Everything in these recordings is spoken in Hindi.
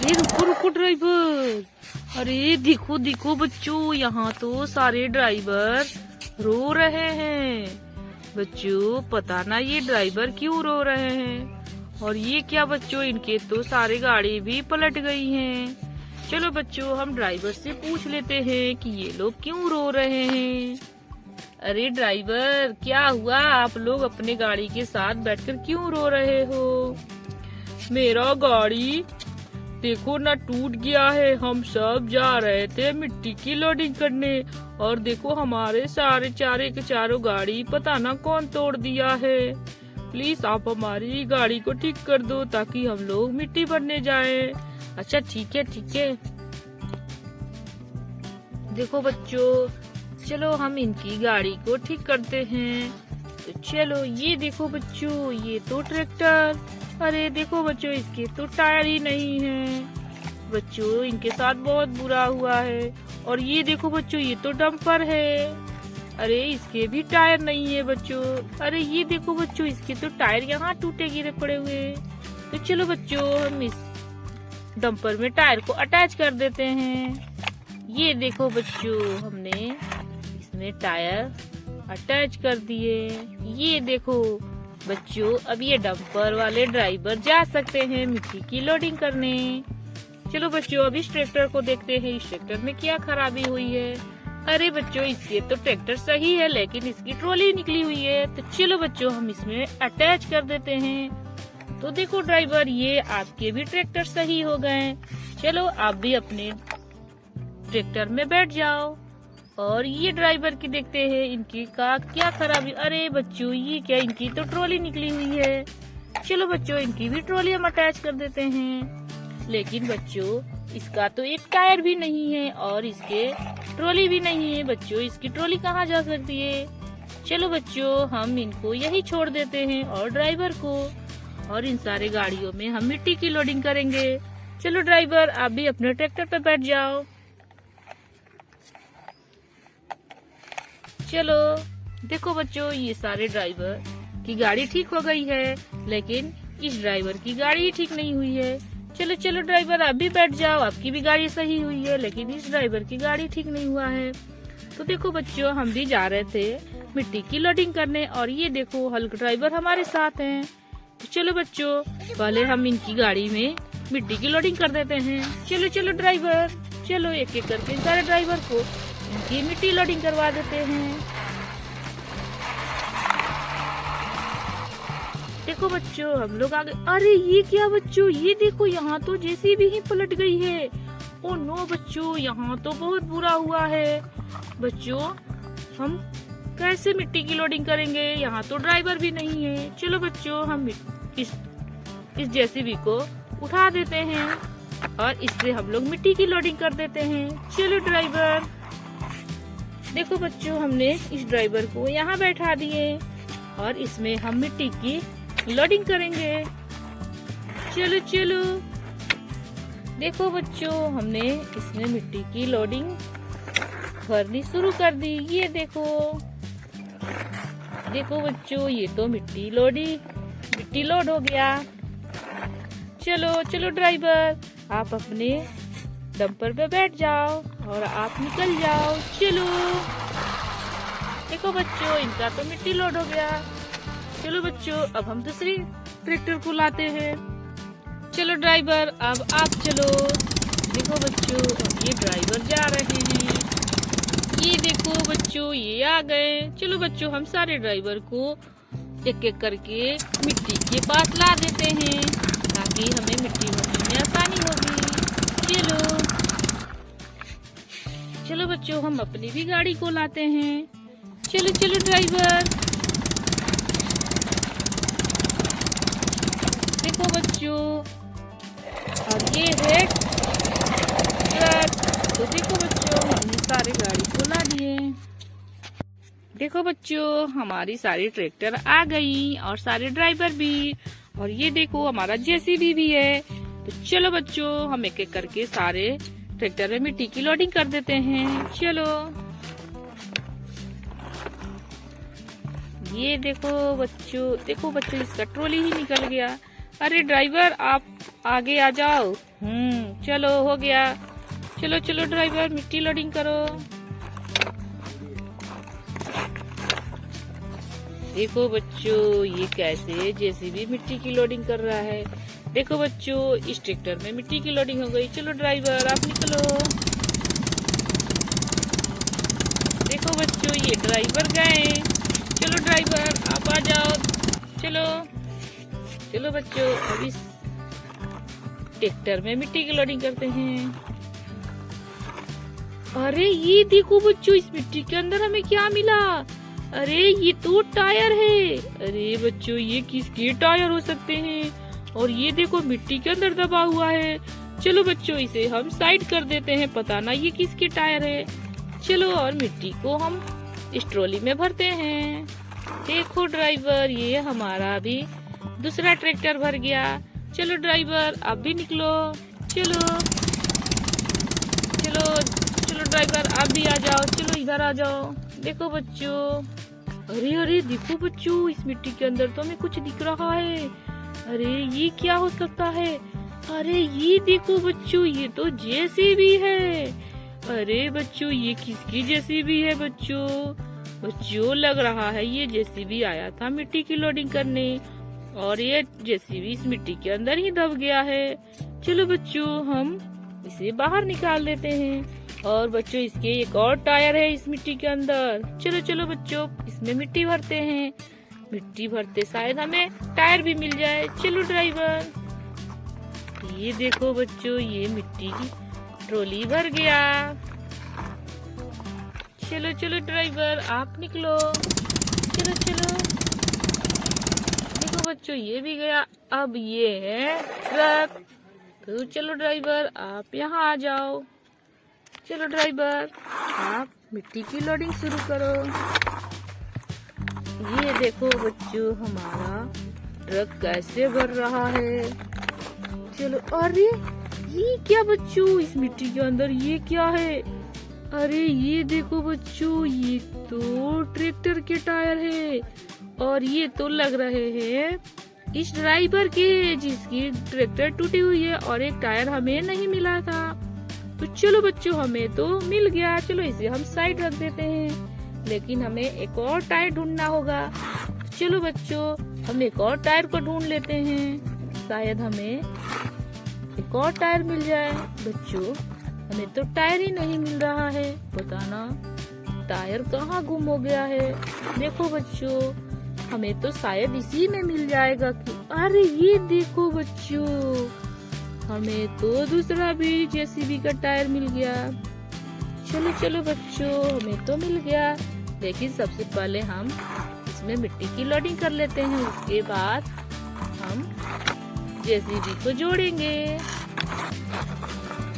अरे रुको रुको ड्राइवर, अरे देखो देखो बच्चों, यहाँ तो सारे ड्राइवर रो रहे हैं। बच्चों पता ना ये ड्राइवर क्यों रो रहे हैं। और ये क्या बच्चों, इनके तो सारे गाड़ी भी पलट गई हैं। चलो बच्चों हम ड्राइवर से पूछ लेते हैं कि ये लोग क्यों रो रहे हैं। अरे ड्राइवर क्या हुआ, आप लोग अपने गाड़ी के साथ बैठकर क्यों रो रहे हो। मेरा गाड़ी देखो ना टूट गया है, हम सब जा रहे थे मिट्टी की लोडिंग करने और देखो हमारे सारे चारों गाड़ी पता ना कौन तोड़ दिया है। प्लीज आप हमारी गाड़ी को ठीक कर दो ताकि हम लोग मिट्टी भरने जाएं। अच्छा ठीक है ठीक है। देखो बच्चों चलो हम इनकी गाड़ी को ठीक करते हैं। तो चलो ये देखो बच्चों, ये तो ट्रैक्टर, अरे देखो बच्चों इसके तो टायर ही नहीं है। बच्चों इनके साथ बहुत बुरा हुआ है। और ये देखो बच्चों ये तो डंपर है, अरे इसके भी टायर नहीं है बच्चों। अरे ये देखो बच्चों इसके तो टायर यहाँ टूटे गिरे पड़े हुए। तो चलो बच्चों हम इस डंपर में टायर को अटैच कर देते हैं। ये देखो बच्चों हमने इसमें टायर अटैच कर दिए। ये देखो बच्चों अब ये डंपर वाले ड्राइवर जा सकते हैं मिट्टी की लोडिंग करने। चलो बच्चों अब इस ट्रैक्टर को देखते हैं, इस ट्रैक्टर में क्या खराबी हुई है। अरे बच्चों इससे तो ट्रैक्टर सही है लेकिन इसकी ट्रॉली निकली हुई है। तो चलो बच्चों हम इसमें अटैच कर देते हैं। तो देखो ड्राइवर ये आपके भी ट्रैक्टर सही हो गए। चलो आप भी अपने ट्रैक्टर में बैठ जाओ। और ये ड्राइवर की देखते हैं इनकी का क्या खराबी। अरे बच्चों ये क्या, इनकी तो ट्रॉली निकली हुई है। चलो बच्चों इनकी भी ट्रॉली हम अटैच कर देते हैं। लेकिन बच्चों इसका तो एक टायर भी नहीं है और इसके ट्रॉली भी नहीं है। बच्चों इसकी ट्रॉली कहाँ जा सकती है। चलो बच्चों हम इनको यही छोड़ देते हैं और ड्राइवर को, और इन सारे गाड़ियों में हम मिट्टी की लोडिंग करेंगे। चलो ड्राइवर आप भी अपने ट्रैक्टर पे बैठ जाओ। चलो देखो बच्चों ये सारे ड्राइवर की गाड़ी ठीक हो गई है लेकिन इस ड्राइवर की गाड़ी ठीक नहीं हुई है। चलो चलो ड्राइवर आप भी बैठ जाओ, आपकी भी गाड़ी सही हुई है लेकिन इस ड्राइवर की गाड़ी ठीक नहीं हुआ है। तो देखो बच्चों हम भी जा रहे थे मिट्टी की लोडिंग करने और ये देखो हल्क ड्राइवर हमारे साथ हैं। तो चलो बच्चों पहले हम इनकी गाड़ी में मिट्टी की लोडिंग कर देते हैं। चलो चलो ड्राइवर, चलो एक एक करके सारे ड्राइवर को इनकी मिट्टी लोडिंग करवा देते हैं। देखो बच्चों हम लोग आगे। अरे ये क्या बच्चों, ये देखो यहाँ तो जेसीबी ही पलट गई है। ओ नो बच्चों यहाँ तो बहुत बुरा हुआ है। बच्चों हम कैसे मिट्टी की लोडिंग करेंगे, यहाँ तो ड्राइवर भी नहीं है। चलो बच्चों हम इस जेसीबी को उठा देते हैं और इससे हम लोग मिट्टी की लोडिंग कर देते हैं। चलो ड्राइवर, देखो बच्चों हमने इस ड्राइवर को यहाँ बैठा दिए और इसमें हम मिट्टी की लोडिंग करेंगे। चलो चलो देखो बच्चों हमने इसमें मिट्टी की लोडिंग भरनी शुरू कर दी। ये देखो देखो बच्चों ये तो मिट्टी लोड हो गया। चलो चलो ड्राइवर आप अपने डंपर पे बैठ जाओ और आप निकल जाओ। चलो देखो बच्चों इनका तो मिट्टी लोड हो गया। चलो बच्चों अब हम दूसरी ट्रैक्टर को लाते हैं। चलो ड्राइवर अब आप चलो। देखो बच्चों अब ये ड्राइवर जा रहे हैं। ये देखो बच्चों ये आ गए। चलो बच्चों हम सारे ड्राइवर को एक एक करके मिट्टी के पास ला देते हैं ताकि हमें मिट्टी भरने में आसानी होगी। चलो चलो बच्चों हम अपनी भी गाड़ी को लाते हैं। चलो चलो ड्राइवर, देखो बच्चों और ये है ट्रक। तो देखो बच्चों हमने सारे गाड़ी को ला दिए। देखो बच्चों हमारी सारी ट्रैक्टर आ गई और सारे ड्राइवर भी, और ये देखो हमारा जेसीबी भी है। तो चलो बच्चों हम एक एक करके सारे ट्रैक्टर में मिट्टी की लोडिंग कर देते हैं। चलो ये देखो बच्चों इसका ट्रॉली ही निकल गया। अरे ड्राइवर आप आगे आ जाओ। चलो हो गया। चलो चलो ड्राइवर मिट्टी लोडिंग करो। देखो बच्चों ये कैसे जेसीबी मिट्टी की लोडिंग कर रहा है। देखो बच्चों इस ट्रैक्टर में मिट्टी की लोडिंग हो गई। चलो ड्राइवर आप निकलो। देखो बच्चों ये ड्राइवर गए। चलो ड्राइवर आप आ जाओ। चलो चलो बच्चों अब इस ट्रैक्टर में मिट्टी की लोडिंग करते हैं। अरे ये देखो बच्चों इस मिट्टी के अंदर हमें क्या मिला। अरे ये तो टायर है। अरे बच्चों ये किसके टायर हो सकते हैं। और ये देखो मिट्टी के अंदर दबा हुआ है। चलो बच्चों इसे हम साइड कर देते हैं, पता ना ये किसके टायर है। चलो और मिट्टी को हम इस ट्रॉली में भरते हैं। देखो ड्राइवर ये हमारा भी दूसरा ट्रैक्टर भर गया। चलो ड्राइवर आप भी निकलो। चलो चलो चलो ड्राइवर आप भी आ जाओ। चलो इधर आ जाओ। देखो बच्चों अरे अरे देखो बच्चों इस मिट्टी के अंदर तो हमें कुछ दिख रहा है। अरे ये क्या हो सकता है। अरे ये देखो बच्चों ये तो जेसीबी है। अरे बच्चों ये किसकी जेसीबी है। बच्चों लग रहा है ये जेसीबी आया था मिट्टी की लोडिंग करने और ये जेसीबी इस मिट्टी के अंदर ही दब गया है। चलो बच्चों हम इसे बाहर निकाल देते हैं। और बच्चों इसके एक और टायर है इस मिट्टी के अंदर। चलो चलो बच्चों इसमें मिट्टी भरते हैं। मिट्टी भरते शायद हमें टायर भी मिल जाए। चलो ड्राइवर ये देखो बच्चों ये मिट्टी की ट्रॉली भर गया। चलो चलो ड्राइवर आप निकलो। चलो चलो देखो बच्चों ये भी गया। अब ये है ट्रक। तो चलो ड्राइवर आप यहाँ आ जाओ। चलो ड्राइवर आप मिट्टी की लोडिंग शुरू करो। ये देखो बच्चों हमारा ट्रक कैसे भर रहा है। चलो अरे ये क्या बच्चों इस मिट्टी के अंदर ये क्या है। अरे ये देखो बच्चों ये तो ट्रैक्टर के टायर है और ये तो लग रहे हैं इस ड्राइवर के जिसकी ट्रैक्टर टूटी हुई है और एक टायर हमें नहीं मिला था। तो चलो बच्चों हमें तो मिल गया। चलो इसे हम साइड रख देते हैं, लेकिन हमें एक और टायर ढूंढना होगा। चलो बच्चों हम एक और टायर को ढूंढ लेते हैं, शायद हमें एक और टायर मिल जाए। बच्चों हमें तो टायर ही नहीं मिल रहा है, पता ना टायर कहाँ गुम हो गया है। देखो बच्चों हमें तो शायद इसी में मिल जाएगा कि अरे ये देखो बच्चों हमें तो दूसरा भी जेसीबी का टायर मिल गया। चलो चलो बच्चों हमें तो मिल गया, लेकिन सबसे पहले हम इसमें मिट्टी की लोडिंग कर लेते हैं, उसके बाद हम जेसीबी को जोड़ेंगे।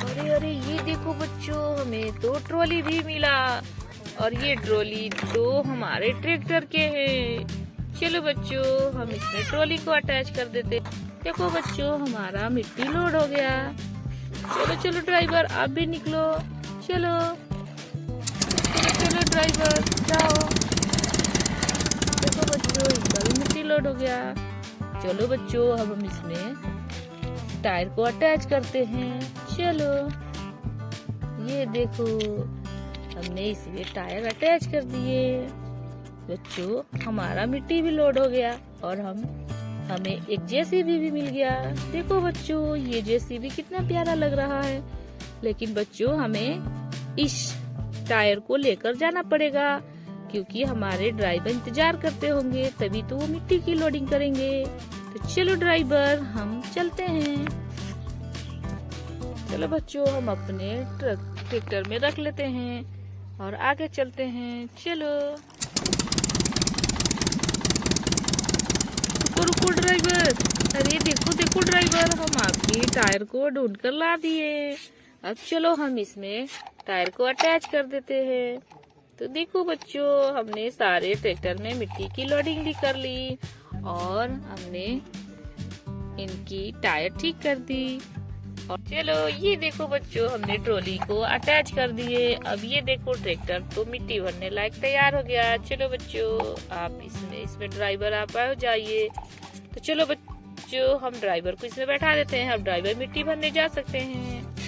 अरे अरे ये देखो बच्चों हमें तो ट्रॉली भी मिला और ये ट्रॉली तो हमारे ट्रैक्टर के है। चलो बच्चों हम इसमें ट्रॉली को अटैच कर देते। देखो बच्चों हमारा मिट्टी लोड हो गया। चलो चलो ड्राइवर आप भी निकलो। चलो चलो चलो ड्राइवर जाओ। देखो बच्चों इसका भी मिट्टी लोड हो गया। चलो बच्चों अब हम इसमें टायर को अटैच करते हैं। चलो ये देखो हमने इसमें टायर अटैच कर दिए। बच्चों हमारा मिट्टी भी लोड हो गया और हमें एक जेसीबी भी मिल गया। देखो बच्चों ये जेसीबी कितना प्यारा लग रहा है, लेकिन बच्चों हमें इस टायर को लेकर जाना पड़ेगा क्योंकि हमारे ड्राइवर इंतजार करते होंगे, तभी तो वो मिट्टी की लोडिंग करेंगे। तो चलो ड्राइवर हम चलते हैं। चलो बच्चों हम अपने ट्रैक्टर में रख लेते हैं और आगे चलते हैं। चलो रुको ड्राइवर। अरे देखो देखो ड्राइवर हम आपके टायर को ढूंढ कर ला दिए। अब चलो हम इसमें टायर को अटैच कर देते हैं। तो देखो बच्चों हमने सारे ट्रैक्टर में मिट्टी की लोडिंग भी कर ली और हमने इनकी टायर ठीक कर दी। और चलो ये देखो बच्चों हमने ट्रॉली को अटैच कर दिए। अब ये देखो ट्रैक्टर तो मिट्टी भरने लायक तैयार हो गया। चलो बच्चों आप इसमें ड्राइवर आप आ जाइए। तो चलो बच्चों हम ड्राइवर को इसमें बैठा देते हैं। अब ड्राइवर मिट्टी भरने जा सकते हैं।